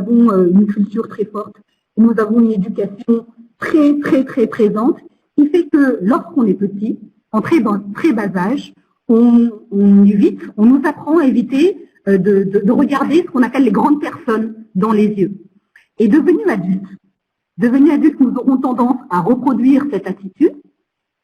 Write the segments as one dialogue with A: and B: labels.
A: avons une culture très forte, nous avons une éducation très présente, qui fait que lorsqu'on est petit, en très bas âge, on nous apprend à éviter de regarder ce qu'on appelle les grandes personnes dans les yeux. Et devenus adultes, nous aurons tendance à reproduire cette attitude.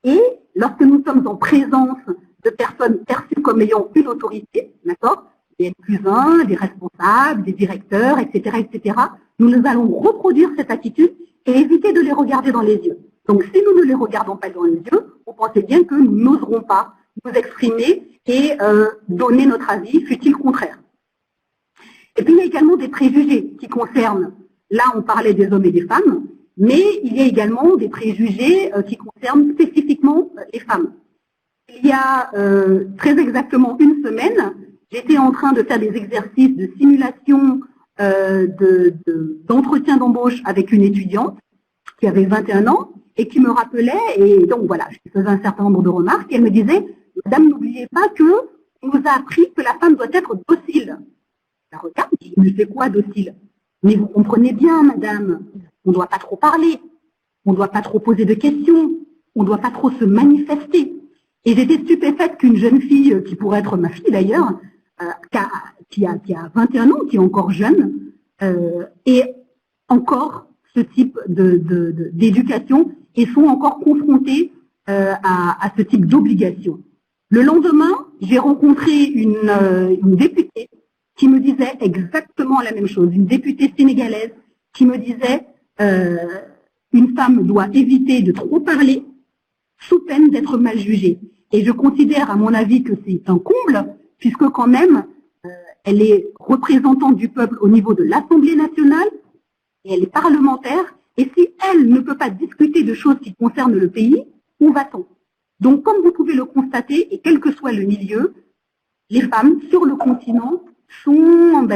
A: Et lorsque nous sommes en présence de personnes perçues comme ayant une autorité, d'accord, des cousins, des responsables, des directeurs, etc., nous allons reproduire cette attitude et éviter de les regarder dans les yeux. Donc, si nous ne les regardons pas dans les yeux, vous pensez bien que nous n'oserons pas nous exprimer et donner notre avis, fût-il contraire. Et puis, il y a également des préjugés qui concernent, là, on parlait des hommes et des femmes, mais il y a également des préjugés qui concernent spécifiquement les femmes. Il y a très exactement une semaine, j'étais en train de faire des exercices de simulation d'entretien d'embauche avec une étudiante qui avait 21 ans et qui me rappelait, et donc voilà, je lui faisais un certain nombre de remarques, et elle me disait, madame, n'oubliez pas qu'on nous a appris que la femme doit être docile. Je la regarde, je dis, mais c'est quoi docile? Mais vous comprenez bien, madame, on ne doit pas trop parler, on ne doit pas trop poser de questions, on ne doit pas trop se manifester. Et j'étais stupéfaite qu'une jeune fille, qui pourrait être ma fille d'ailleurs, qui a 21 ans, qui est encore jeune, ait encore ce type d'éducation et sont encore confrontés à ce type d'obligation. Le lendemain, j'ai rencontré une députée qui me disait exactement la même chose, une députée sénégalaise qui me disait une femme doit éviter de trop parler sous peine d'être mal jugée. Et je considère, à mon avis, que c'est un comble, puisque quand même, elle est représentante du peuple au niveau de l'Assemblée nationale, et elle est parlementaire, et si elle ne peut pas discuter de choses qui concernent le pays, où va-t-on? Donc, comme vous pouvez le constater, et quel que soit le milieu, les femmes sur le continent sont,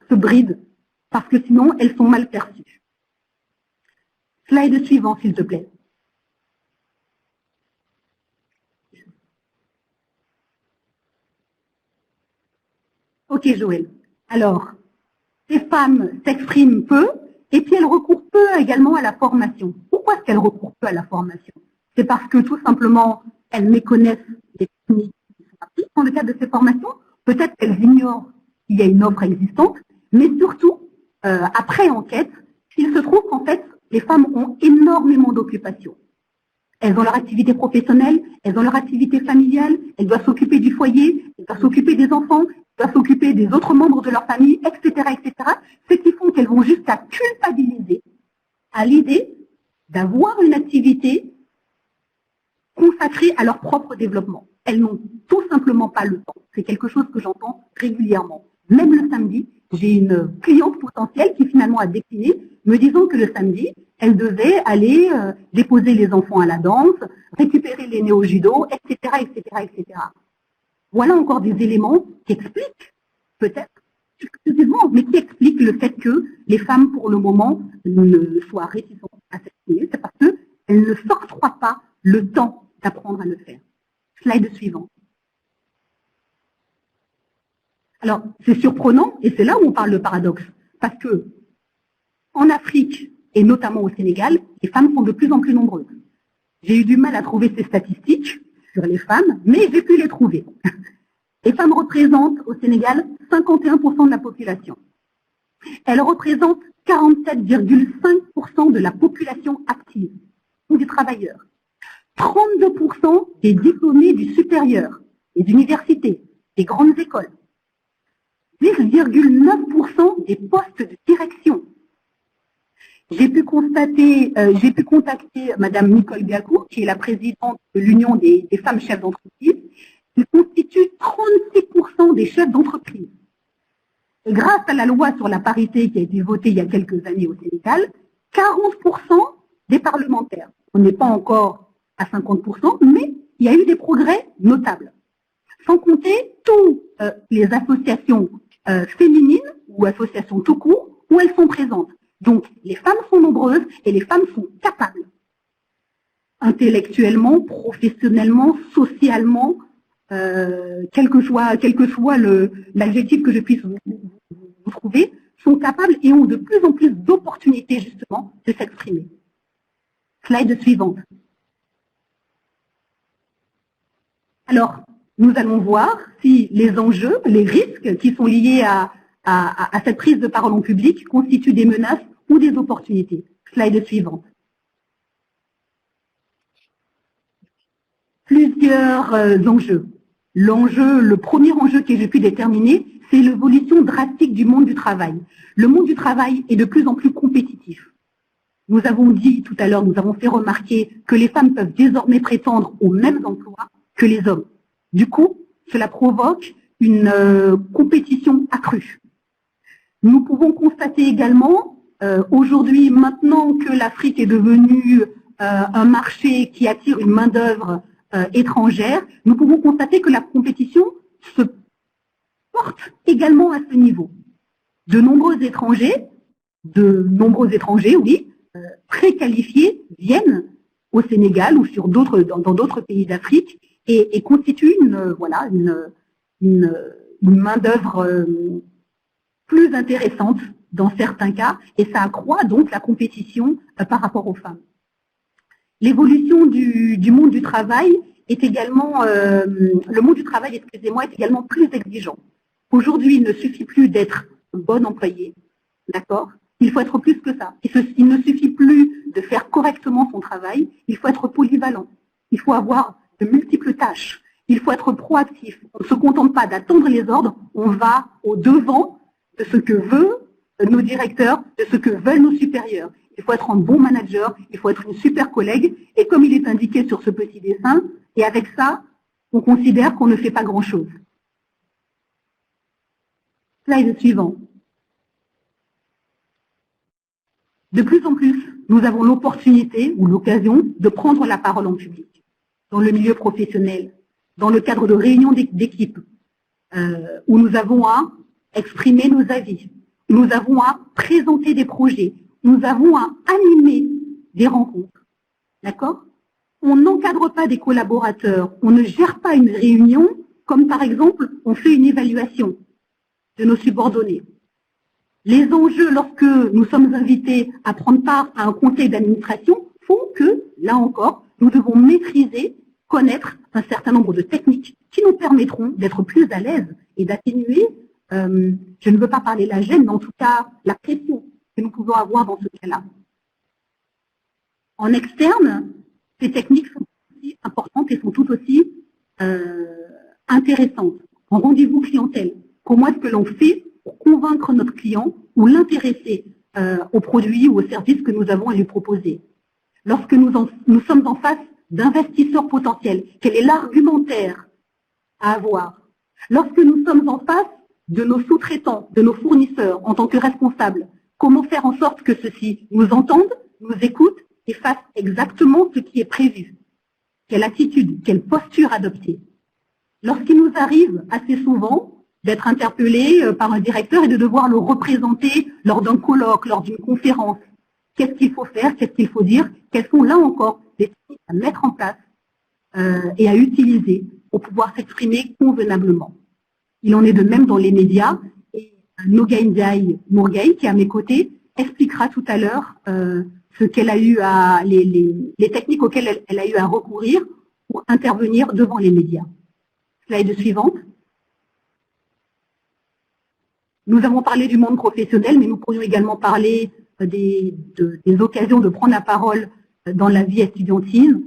A: se brident, parce que sinon, elles sont mal perçues. Slide suivant, s'il te plaît. Ok, Joël. Alors, ces femmes s'expriment peu, et puis elles recourent peu également à la formation. Pourquoi est-ce qu'elles recourent peu à la formation? C'est parce que tout simplement, elles méconnaissent les techniques qui sont appliquées dans le cadre de ces formations. Peut-être qu'elles ignorent qu'il y a une offre existante, mais surtout, après enquête, il se trouve qu'en fait, les femmes ont énormément d'occupations. Elles ont leur activité professionnelle, elles ont leur activité familiale, elles doivent s'occuper du foyer, elles doivent s'occuper des enfants, elles doivent s'occuper des autres membres de leur famille, etc., ce qui font qu'elles vont jusqu'à culpabiliser à l'idée d'avoir une activité consacrée à leur propre développement. Elles n'ont tout simplement pas le temps. C'est quelque chose que j'entends régulièrement. Même le samedi, j'ai une cliente potentielle qui finalement a décliné, me disant que le samedi, elle devait aller déposer les enfants à la danse, récupérer les nés au judo, etc., Voilà encore des éléments qui expliquent, peut-être, exclusivement, mais qui expliquent le fait que les femmes, pour le moment, ne soient réticentes à s'exprimer. C'est parce qu'elles ne s'octroient pas le temps d'apprendre à le faire. Slide suivant. Alors, c'est surprenant, et c'est là où on parle de paradoxe, parce que en Afrique, et notamment au Sénégal, les femmes sont de plus en plus nombreuses. J'ai eu du mal à trouver ces statistiques sur les femmes, mais j'ai pu les trouver. Les femmes représentent au Sénégal 51% de la population. Elles représentent 47,5% de la population active, ou des travailleurs. 32% des diplômés du supérieur, des universités, des grandes écoles. 10,9% des postes de direction. J'ai pu contacter Madame Nicole Biakou, qui est la présidente de l'Union des femmes chefs d'entreprise. Elle constitue 36% des chefs d'entreprise. Et grâce à la loi sur la parité qui a été votée il y a quelques années au Sénégal, 40% des parlementaires. On n'est pas encore à 50%, mais il y a eu des progrès notables. Sans compter toutes les associations féminines ou associations tout court où elles sont présentes. Donc, les femmes sont nombreuses et les femmes sont capables. Intellectuellement, professionnellement, socialement, quel que soit l'adjectif que je puisse vous trouver, sont capables et ont de plus en plus d'opportunités justement de s'exprimer. Slide suivante. Alors, nous allons voir si les enjeux, les risques qui sont liés à cette prise de parole en public constituent des menaces ou des opportunités. Slide suivante. Plusieurs enjeux. Le premier enjeu que j'ai pu déterminer, c'est l'évolution drastique du monde du travail. Le monde du travail est de plus en plus compétitif. Nous avons dit tout à l'heure, nous avons fait remarquer que les femmes peuvent désormais prétendre aux mêmes emplois que les hommes. Du coup, cela provoque une compétition accrue. Nous pouvons constater également, aujourd'hui, maintenant que l'Afrique est devenue un marché qui attire une main-d'œuvre étrangère, nous pouvons constater que la compétition se porte également à ce niveau. De nombreux étrangers, oui, très qualifiés, viennent au Sénégal ou dans d'autres pays d'Afrique et constituent une main-d'œuvre plus intéressante dans certains cas, et ça accroît donc la compétition par rapport aux femmes. L'évolution du monde du travail est également, le monde du travail, excusez-moi, est également plus exigeant. Aujourd'hui, il ne suffit plus d'être un bon employé, d'accord? Il faut être plus que ça. Il ne suffit plus de faire correctement son travail, il faut être polyvalent. Il faut avoir de multiples tâches. Il faut être proactif. On ne se contente pas d'attendre les ordres, on va au-devant de ce que veulent nos directeurs, de ce que veulent nos supérieurs. Il faut être un bon manager, il faut être une super collègue. Et comme il est indiqué sur ce petit dessin, et avec ça, on considère qu'on ne fait pas grand-chose. Slide suivant. De plus en plus, nous avons l'opportunité ou l'occasion de prendre la parole en public, dans le milieu professionnel, dans le cadre de réunions d'équipe, où nous avons à exprimer nos avis, nous avons à présenter des projets, nous avons à animer des rencontres. D'accord? On n'encadre pas des collaborateurs, on ne gère pas une réunion comme par exemple on fait une évaluation de nos subordonnés. Les enjeux lorsque nous sommes invités à prendre part à un conseil d'administration font que, là encore, nous devons maîtriser, connaître un certain nombre de techniques qui nous permettront d'être plus à l'aise et d'atténuer, je ne veux pas parler la gêne, mais en tout cas la pression que nous pouvons avoir dans ce cas-là. En externe, ces techniques sont aussi importantes et sont tout aussi intéressantes. En rendez-vous clientèle, comment est-ce que l'on fait pour convaincre notre client ou l'intéresser aux produits ou aux services que nous avons à lui proposer? Lorsque nous sommes en face d'investisseurs potentiels, quel est l'argumentaire à avoir? Lorsque nous sommes en face de nos sous-traitants, de nos fournisseurs en tant que responsables, comment faire en sorte que ceux-ci nous entendent, nous écoutent et fassent exactement ce qui est prévu? Quelle attitude, quelle posture adopter? Lorsqu'il nous arrive assez souvent d'être interpellé par un directeur et de devoir le représenter lors d'un colloque, lors d'une conférence, qu'est-ce qu'il faut faire, qu'est-ce qu'il faut dire, quelles sont là encore des techniques à mettre en place et à utiliser pour pouvoir s'exprimer convenablement. Il en est de même dans les médias et Noga Ndiaye Mourgaï, qui est à mes côtés, expliquera tout à l'heure ce qu'elle a eu à les techniques auxquelles elle a eu à recourir pour intervenir devant les médias. Slide suivante. Nous avons parlé du monde professionnel, mais nous pourrions également parler des occasions de prendre la parole dans la vie estudiantine.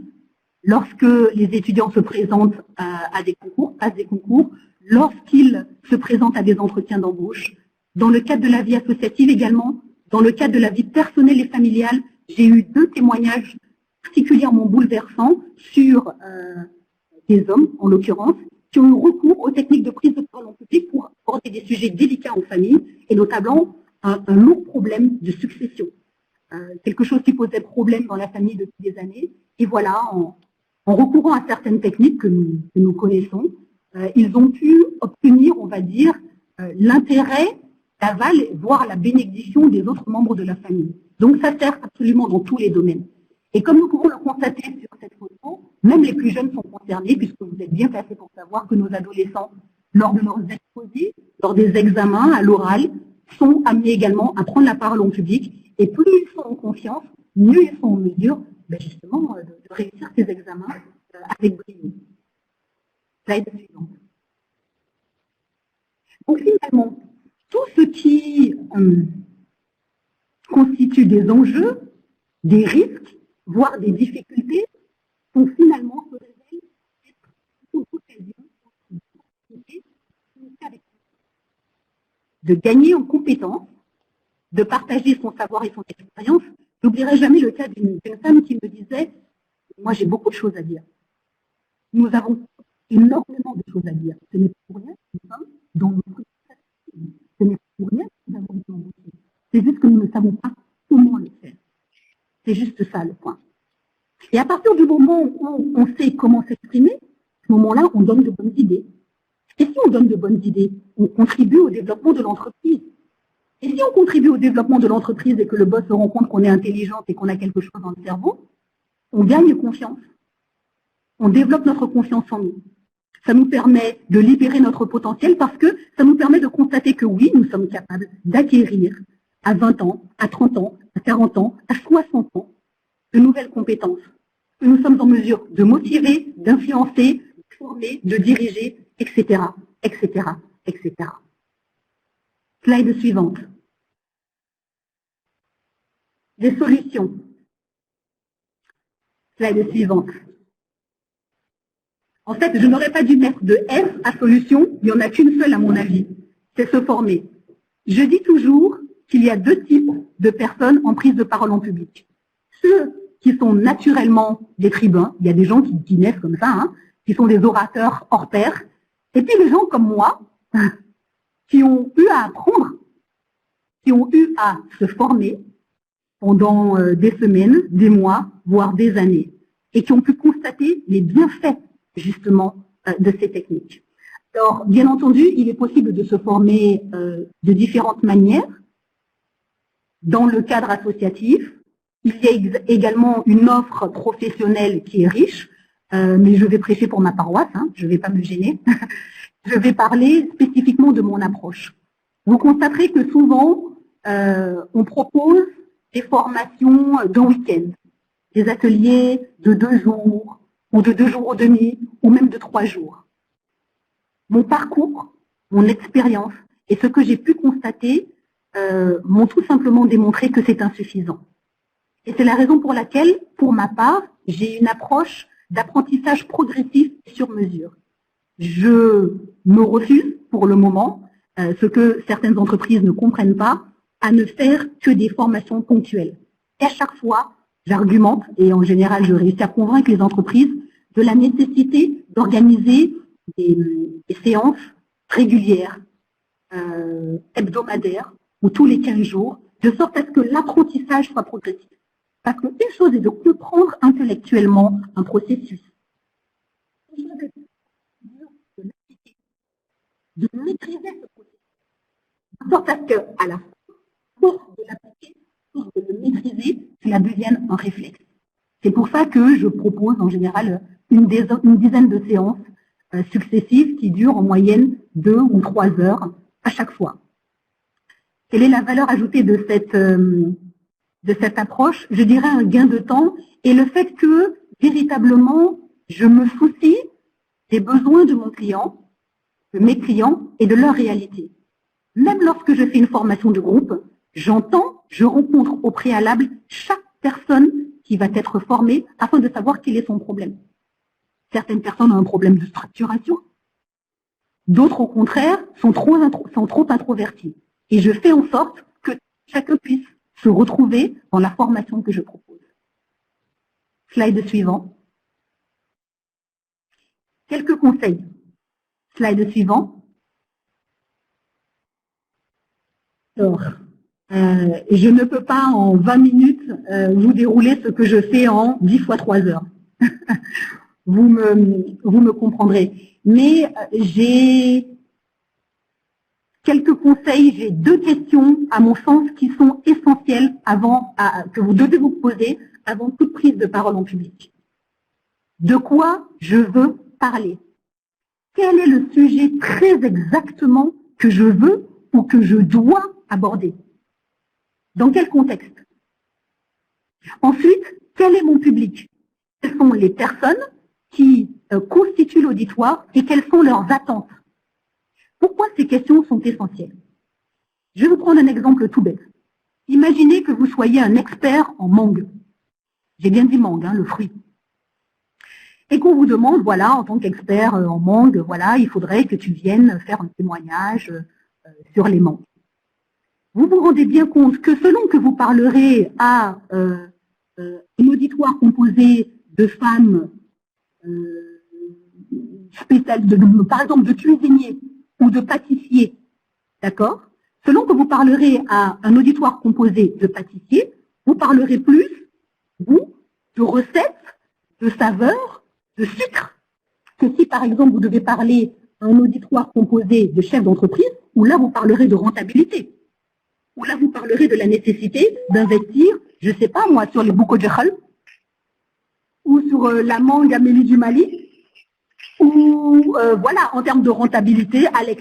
A: Lorsque les étudiants se présentent à des concours, passent des concours, lorsqu'ils se présentent à des entretiens d'embauche, dans le cadre de la vie associative également, dans le cadre de la vie personnelle et familiale, j'ai eu 2 témoignages particulièrement bouleversants sur des hommes, en l'occurrence, qui ont eu recours aux techniques de prise de parole en public pour aborder des sujets délicats en famille, et notamment un lourd problème de succession. Quelque chose qui posait problème dans la famille depuis des années. Et voilà, en recourant à certaines techniques que nous connaissons, ils ont pu obtenir, on va dire, l'intérêt, l'aval, voire la bénédiction des autres membres de la famille. Donc ça sert absolument dans tous les domaines. Et comme nous pouvons le constater sur cette photo, même les plus jeunes sont concernés, puisque vous êtes bien placés pour savoir que nos adolescents, lors de leurs exposés, lors des examens à l'oral, sont amenés également à prendre la parole en public. Et plus ils sont en confiance, mieux ils sont en mesure justement de réussir ces examens avec brio. Slide suivante. Donc finalement, tout ce qui constitue des enjeux, des risques, voire des difficultés, sont finalement se révèlent être une occasion de gagner en compétences, de partager son savoir et son expérience. Je n'oublierai jamais le cas d'une femme qui me disait « Moi, j'ai beaucoup de choses à dire. Nous avons énormément de choses à dire. Ce n'est pas pour rien que nous sommes dans notre société. Ce n'est pas pour rien que nous avons été embauchés. C'est juste que nous ne savons pas comment le faire. » C'est juste ça le point. Et à partir du moment où on sait comment s'exprimer, à ce moment-là, on donne de bonnes idées. Et si on donne de bonnes idées, on contribue au développement de l'entreprise. Et si on contribue au développement de l'entreprise et que le boss se rend compte qu'on est intelligente et qu'on a quelque chose dans le cerveau, on gagne confiance. On développe notre confiance en nous. Ça nous permet de libérer notre potentiel parce que ça nous permet de constater que oui, nous sommes capables d'acquérir à 20 ans, à 30 ans, à 40 ans, à 60 ans, de nouvelles compétences. Que nous sommes en mesure de motiver, d'influencer, de former, de diriger, etc., etc., etc. Slide suivante. Des solutions. Slide suivante. En fait, je n'aurais pas dû mettre de S à solution, il n'y en a qu'une seule à mon avis, c'est se former. Je dis toujours qu'il y a deux types de personnes en prise de parole en public. Ceux qui sont naturellement des tribuns, il y a des gens qui naissent comme ça, hein, qui sont des orateurs hors pair, et puis les gens comme moi, qui ont eu à apprendre, qui ont eu à se former pendant des semaines, des mois, voire des années, et qui ont pu constater les bienfaits, justement, de ces techniques. Alors, bien entendu, il est possible de se former de différentes manières. Dans le cadre associatif, il y a également une offre professionnelle qui est riche, mais je vais prêcher pour ma paroisse, hein, je ne vais pas me gêner. Je vais parler spécifiquement de mon approche. Vous constaterez que souvent, on propose des formations d'un week-end, des ateliers de 2 jours, ou de 2 jours et demi, ou même de 3 jours. Mon parcours, mon expérience et ce que j'ai pu constater m'ont tout simplement démontré que c'est insuffisant. Et c'est la raison pour laquelle, pour ma part, j'ai une approche d'apprentissage progressif sur mesure. Je me refuse, pour le moment, ce que certaines entreprises ne comprennent pas, à ne faire que des formations ponctuelles. Et à chaque fois, j'argumente, et en général, je réussis à convaincre les entreprises de la nécessité d'organiser des séances régulières, hebdomadaires, ou tous les 15 jours, de sorte à ce que l'apprentissage soit progressif. Parce qu'une chose est de comprendre intellectuellement un processus. Une chose est de maîtriser ce processus. De sorte à ce qu'à la force de l'appliquer, force de le maîtriser, cela devienne un réflexe. C'est pour ça que je propose en général une dizaine de séances successives qui durent en moyenne 2 ou 3 heures à chaque fois. Quelle est la valeur ajoutée de cette approche? Je dirais un gain de temps et le fait que véritablement je me soucie des besoins de mon client, de mes clients et de leur réalité. Même lorsque je fais une formation de groupe, j'entends, je rencontre au préalable chaque personne qui va être formée afin de savoir quel est son problème. Certaines personnes ont un problème de structuration. D'autres, au contraire, sont trop introverties. Et je fais en sorte que chacun puisse se retrouver dans la formation que je propose. Slide suivant. Quelques conseils. Slide suivant. Alors, je ne peux pas en 20 minutes vous dérouler ce que je fais en 10 fois 3 heures. vous me comprendrez. Mais j'ai quelques conseils, j'ai 2 questions à mon sens qui sont essentielles que vous devez vous poser avant toute prise de parole en public. De quoi je veux parler? Quel est le sujet très exactement que je veux ou que je dois abordé? Dans quel contexte? Ensuite, quel est mon public? Quelles sont les personnes qui constituent l'auditoire et quelles sont leurs attentes? Pourquoi ces questions sont essentielles? Je vais vous prendre un exemple tout bête. Imaginez que vous soyez un expert en mangue. J'ai bien dit mangue, hein, le fruit. Et qu'on vous demande, voilà, en tant qu'expert en mangue, voilà, il faudrait que tu viennes faire un témoignage sur les mangues. Vous vous rendez bien compte que selon que vous parlerez à un auditoire composé de femmes spéciales, par exemple de cuisiniers ou de pâtissiers, d'accord? Selon que vous parlerez à un auditoire composé de pâtissiers, vous parlerez plus, vous, de recettes, de saveurs, de sucre, que si par exemple vous devez parler à un auditoire composé de chefs d'entreprise, où là vous parlerez de rentabilité, où là vous parlerez de la nécessité d'investir, je ne sais pas moi, sur les boucos de khal, ou sur la mangue Amélie du Mali, ou voilà, en termes de rentabilité, à l'extérieur.